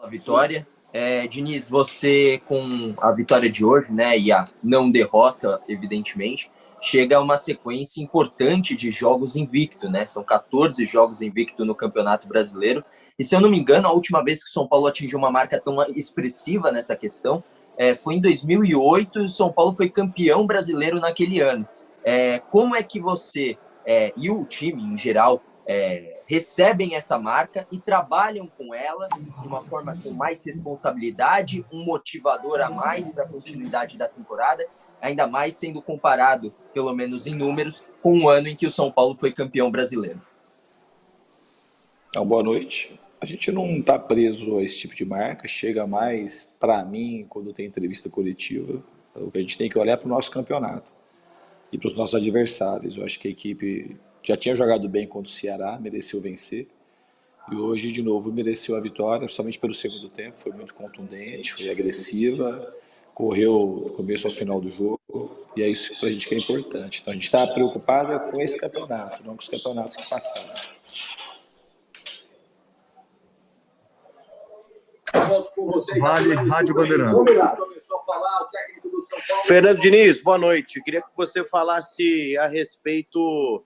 vitória. Diniz, você com a vitória de hoje, né, e a não derrota, evidentemente, chega a uma sequência importante de jogos invicto, né? São 14 jogos invicto no Campeonato Brasileiro. E se eu não me engano, a última vez que o São Paulo atingiu uma marca tão expressiva nessa questão foi em 2008, e o São Paulo foi campeão brasileiro naquele ano. Como é que você e o time, em geral, recebem essa marca e trabalham com ela de uma forma com mais responsabilidade, um motivador a mais para a continuidade da temporada, ainda mais sendo comparado, pelo menos em números, com o ano em que o São Paulo foi campeão brasileiro? Então, boa noite. A gente não está preso a esse tipo de marca, chega mais, para mim, quando tem entrevista coletiva, o que a gente tem que olhar para o nosso campeonato e para os nossos adversários. Eu acho que a equipe já tinha jogado bem contra o Ceará, mereceu vencer, e hoje, de novo, mereceu a vitória, principalmente pelo segundo tempo, foi muito contundente, foi agressiva, correu do começo ao final do jogo, e é isso para a gente que é importante. Então a gente está preocupado com esse campeonato, não com os campeonatos que passaram. Vale, Rádio Bandeirantes. Fernando Diniz, boa noite. Eu queria que você falasse a respeito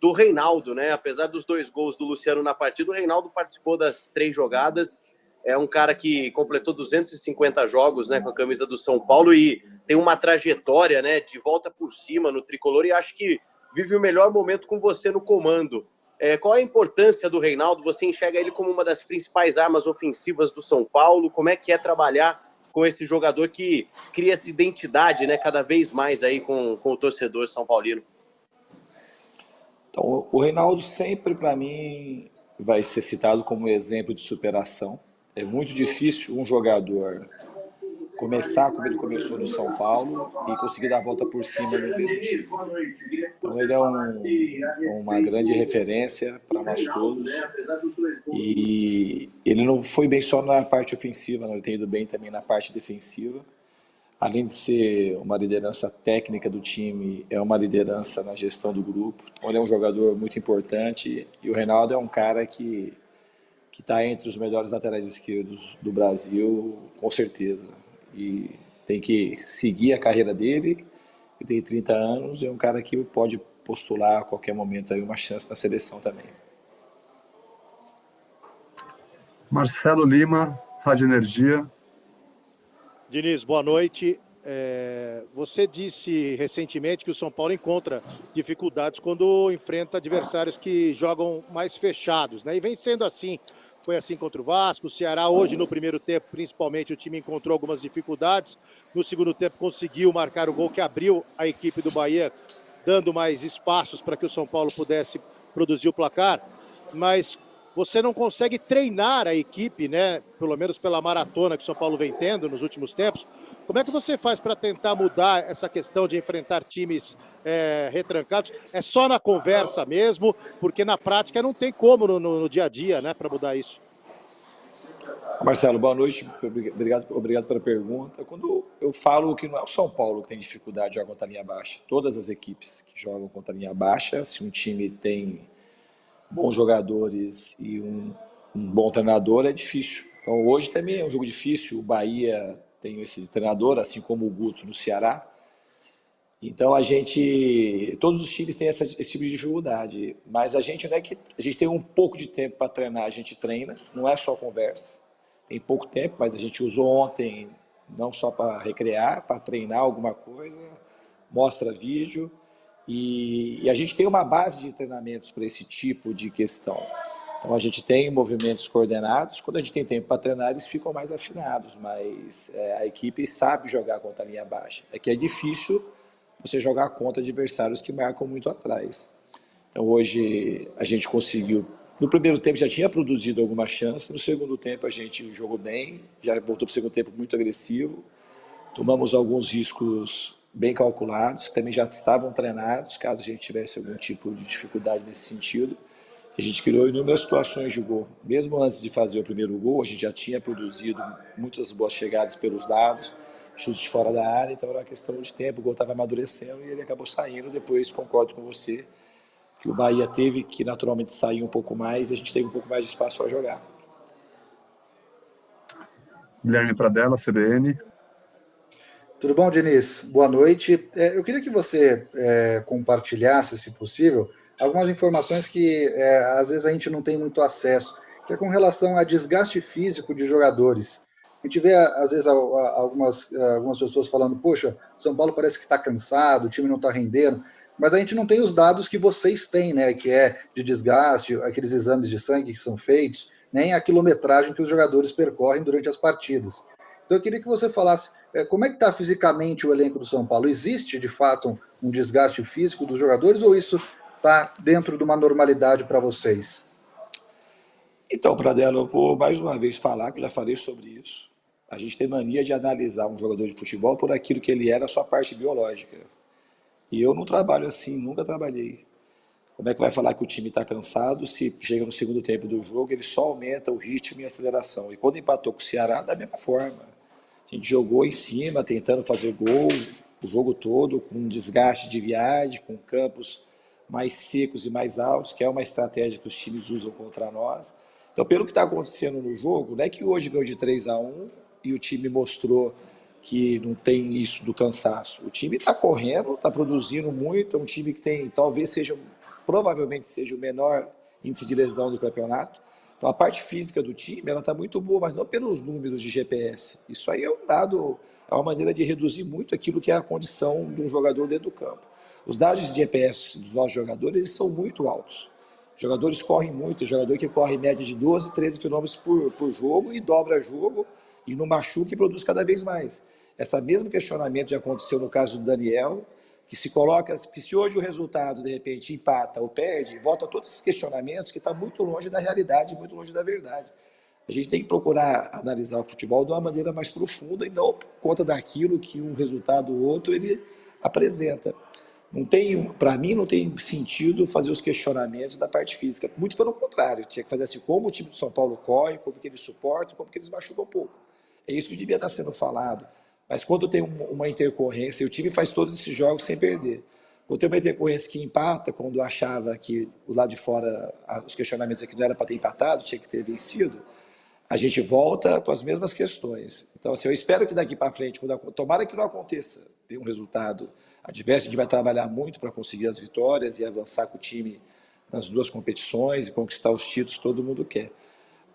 do Reinaldo, né? Apesar dos 2 gols do Luciano na partida, o Reinaldo participou das 3 jogadas. É um cara que completou 250 jogos, né, com a camisa do São Paulo e tem uma trajetória, né, de volta por cima no tricolor, e acho que vive o melhor momento com você no comando. Qual a importância do Reinaldo? Você enxerga ele como uma das principais armas ofensivas do São Paulo? Como é que é trabalhar com esse jogador que cria essa identidade, né, cada vez mais aí com o torcedor são paulino? Então, o Reinaldo sempre, para mim, vai ser citado como exemplo de superação. É muito difícil um jogador começar como ele começou no São Paulo e conseguir dar a volta por cima no mesmo time. Então ele é uma grande referência para nós todos, e ele não foi bem só na parte ofensiva, ele tem ido bem também na parte defensiva. Além de ser uma liderança técnica do time, é uma liderança na gestão do grupo. Então ele é um jogador muito importante, e o Reinaldo é um cara que está entre os melhores laterais esquerdos do Brasil, com certeza. E tem que seguir a carreira dele. Ele tem 30 anos, é um cara que pode postular a qualquer momento aí uma chance na seleção também. Marcelo Lima, Rádio Energia. Diniz, boa noite. Você disse recentemente que o São Paulo encontra dificuldades quando enfrenta adversários que jogam mais fechados, né? E vem sendo assim. Foi assim contra o Vasco, o Ceará hoje no primeiro tempo, principalmente, o time encontrou algumas dificuldades. No segundo tempo conseguiu marcar o gol que abriu a equipe do Bahia, dando mais espaços para que o São Paulo pudesse produzir o placar. Mas você não consegue treinar a equipe, né? Pelo menos pela maratona que o São Paulo vem tendo nos últimos tempos. Como é que você faz para tentar mudar essa questão de enfrentar times retrancados? É só na conversa mesmo, porque na prática não tem como no dia a dia, né, para mudar isso. Marcelo, boa noite, obrigado pela pergunta. Quando eu falo que não é o São Paulo que tem dificuldade de jogar contra a linha baixa, todas as equipes que jogam contra a linha baixa, se um time tem bons jogadores e um bom treinador, é difícil. Então hoje também é um jogo difícil, o Bahia tem esse treinador, assim como o Guto no Ceará. Então todos os times têm esse tipo de dificuldade, mas a gente tem um pouco de tempo para treinar, a gente treina, não é só conversa. Tem pouco tempo, mas a gente usou ontem não só para recrear, para treinar alguma coisa, mostra vídeo, e a gente tem uma base de treinamentos para esse tipo de questão. Então a gente tem movimentos coordenados, quando a gente tem tempo para treinar eles ficam mais afinados, mas a equipe sabe jogar contra a linha baixa. É que é difícil você jogar contra adversários que marcam muito atrás. Então hoje a gente conseguiu, no primeiro tempo já tinha produzido alguma chance, no segundo tempo a gente jogou bem, já voltou para o segundo tempo muito agressivo, tomamos alguns riscos bem calculados, que também já estavam treinados, caso a gente tivesse algum tipo de dificuldade nesse sentido. A gente criou inúmeras situações de gol. Mesmo antes de fazer o primeiro gol, a gente já tinha produzido muitas boas chegadas pelos lados, chutes de fora da área, então era uma questão de tempo, o gol estava amadurecendo e ele acabou saindo. Depois, concordo com você, que o Bahia teve que naturalmente sair um pouco mais e a gente teve um pouco mais de espaço para jogar. Guilherme Pradella, CBN. Tudo bom, Diniz? Boa noite. Eu queria que você compartilhasse, se possível, algumas informações que às vezes a gente não tem muito acesso, que é com relação a desgaste físico de jogadores. A gente vê, às vezes, algumas pessoas falando, poxa, São Paulo parece que está cansado, o time não está rendendo, mas a gente não tem os dados que vocês têm, né, que é de desgaste, aqueles exames de sangue que são feitos, nem a quilometragem que os jogadores percorrem durante as partidas. Então eu queria que você falasse como é que está fisicamente o elenco do São Paulo. Existe, de fato, um desgaste físico dos jogadores ou isso está dentro de uma normalidade para vocês? Então, Pradella, eu vou mais uma vez falar, que eu já falei sobre isso. A gente tem mania de analisar um jogador de futebol por aquilo que ele é na sua parte biológica. E eu não trabalho assim, nunca trabalhei. Como é que vai falar que o time está cansado se chega no segundo tempo do jogo, ele só aumenta o ritmo e a aceleração. E quando empatou com o Ceará, da mesma forma. A gente jogou em cima, tentando fazer gol o jogo todo, com um desgaste de viagem, com campos mais secos e mais altos, que é uma estratégia que os times usam contra nós. Então, pelo que está acontecendo no jogo, não é que hoje ganhou de 3-1 e o time mostrou que não tem isso do cansaço. O time está correndo, está produzindo muito, é um time que tem, provavelmente seja o menor índice de lesão do campeonato. Então a parte física do time ela está muito boa, mas não pelos números de GPS. Isso aí é um dado, é uma maneira de reduzir muito aquilo que é a condição de um jogador dentro do campo. Os dados de GPS dos nossos jogadores eles são muito altos. Os jogadores correm muito, tem jogador que corre em média de 12, 13 km por jogo e dobra jogo e no machuca e produz cada vez mais. Esse mesmo questionamento já aconteceu no caso do Daniel, que se coloca, que se hoje o resultado de repente empata ou perde, volta a todos esses questionamentos que está muito longe da realidade, muito longe da verdade. A gente tem que procurar analisar o futebol de uma maneira mais profunda e não por conta daquilo que um resultado ou outro ele apresenta. Para mim não tem sentido fazer os questionamentos da parte física, muito pelo contrário, tinha que fazer assim, como o time do São Paulo corre, como que eles suportam, como que eles machucam um pouco. É isso que devia estar sendo falado. Mas quando tem uma intercorrência, o time faz todos esses jogos sem perder. Quando tem uma intercorrência que empata, quando achava que o lado de fora, os questionamentos aqui não era para ter empatado, tinha que ter vencido, a gente volta com as mesmas questões. Então, assim, eu espero que daqui para frente, tomara que não aconteça, ter um resultado adverso, a gente vai trabalhar muito para conseguir as vitórias e avançar com o time nas duas competições e conquistar os títulos que todo mundo quer.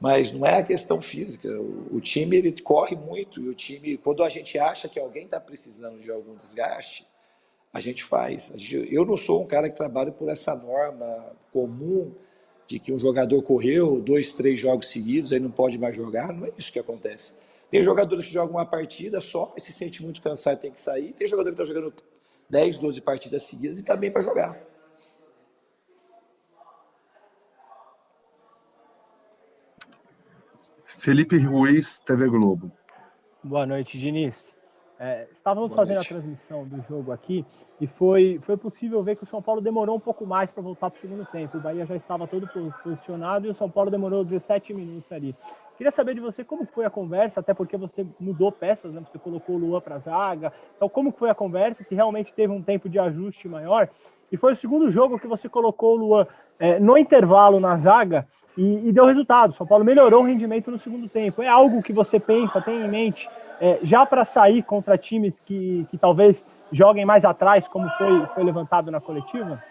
Mas não é a questão física. O time ele corre muito e o time, quando a gente acha que alguém está precisando de algum desgaste, a gente faz. Eu não sou um cara que trabalha por essa norma comum de que um jogador correu 2, 3 jogos seguidos, aí não pode mais jogar. Não é isso que acontece. Tem jogadores que jogam uma partida só e se sente muito cansado e tem que sair. Tem jogador que está jogando 10, 12 partidas seguidas e está bem para jogar. Felipe Ruiz, TV Globo. Boa noite, Diniz. Estávamos fazendo a transmissão do jogo aqui e foi possível ver que o São Paulo demorou um pouco mais para voltar para o segundo tempo. O Bahia já estava todo posicionado e o São Paulo demorou 17 minutos ali. Queria saber de você como foi a conversa, até porque você mudou peças, né? Você colocou o Luan para a zaga. Então, como foi a conversa? Se realmente teve um tempo de ajuste maior? E foi o segundo jogo que você colocou o Luan no intervalo na zaga e deu resultado. O São Paulo melhorou o rendimento no segundo tempo. É algo que você pensa, tem em mente, já para sair contra times que talvez joguem mais atrás, como foi levantado na coletiva?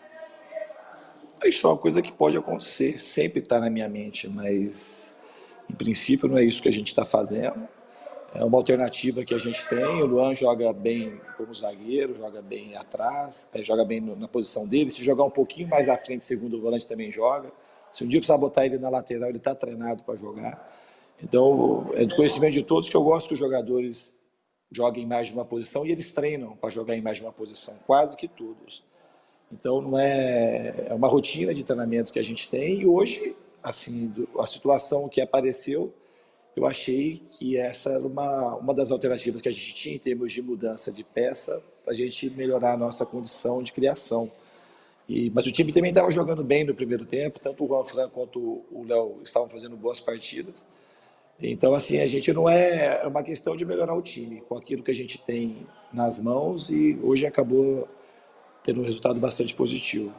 Isso é uma coisa que pode acontecer, sempre está na minha mente, mas em princípio não é isso que a gente está fazendo. É uma alternativa que a gente tem. O Luan joga bem como zagueiro, joga bem atrás, joga bem na posição dele. Se jogar um pouquinho mais à frente, segundo volante também joga. Se um dia precisar botar ele na lateral, ele está treinado para jogar. Então, é do conhecimento de todos que eu gosto que os jogadores joguem mais de uma posição e eles treinam para jogar em mais de uma posição, quase que todos. Então, não é uma rotina de treinamento que a gente tem e hoje, assim, a situação que apareceu, eu achei que essa era uma das alternativas que a gente tinha em termos de mudança de peça para a gente melhorar a nossa condição de criação. Mas o time também estava jogando bem no primeiro tempo, tanto o Juan Fran quanto o Léo estavam fazendo boas partidas. Então, assim, a gente não é uma questão de melhorar o time com aquilo que a gente tem nas mãos e hoje acabou tendo um resultado bastante positivo.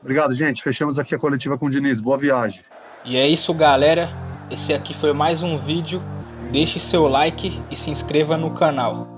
Obrigado, gente. Fechamos aqui a coletiva com o Diniz. Boa viagem. E é isso, galera. Esse aqui foi mais um vídeo. Deixe seu like e se inscreva no canal.